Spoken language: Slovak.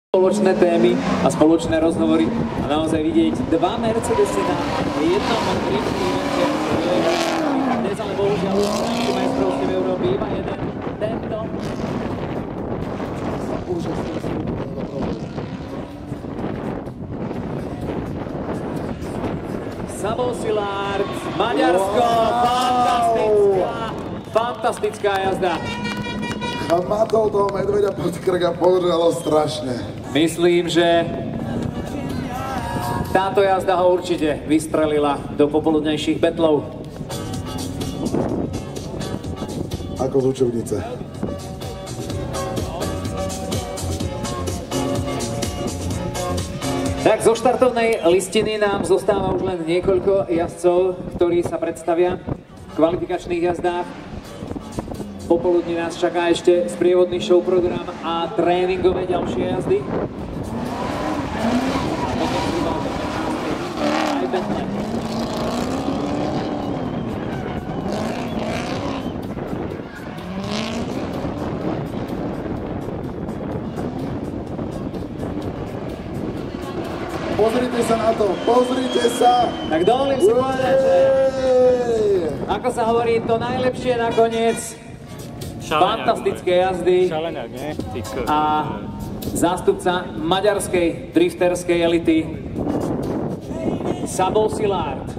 Spoločné témy a spoločné rozhovory a naozaj vidieť dva Mercedesy na jednom driftu dnes, ale bohužiaľ už v majstrovstve Európy iba jeden tento úžasný Sabo Szilárd, Maďarsko, fantastická jazda. Matol toho medveďa pod krk a podržalo strašne. Myslím, že táto jazda ho určite vystrelila do popoludnejších betlov. Ako z učebnice. Tak zo štartovnej listiny nám zostáva už len niekoľko jazdcov, ktorí sa predstavia v kvalifikačných jazdách. Popoludní nás čaká ešte sprievodný show program a tréningové ďalšie jazdy. Aj betle. Pozrite sa na to, pozrite sa! Tak dovolím si povedať, že ako sa hovorí, to najlepšie nakoniec. Fantastické jazdy a zástupca maďarskej drifterskej elity Sabo Szilárd.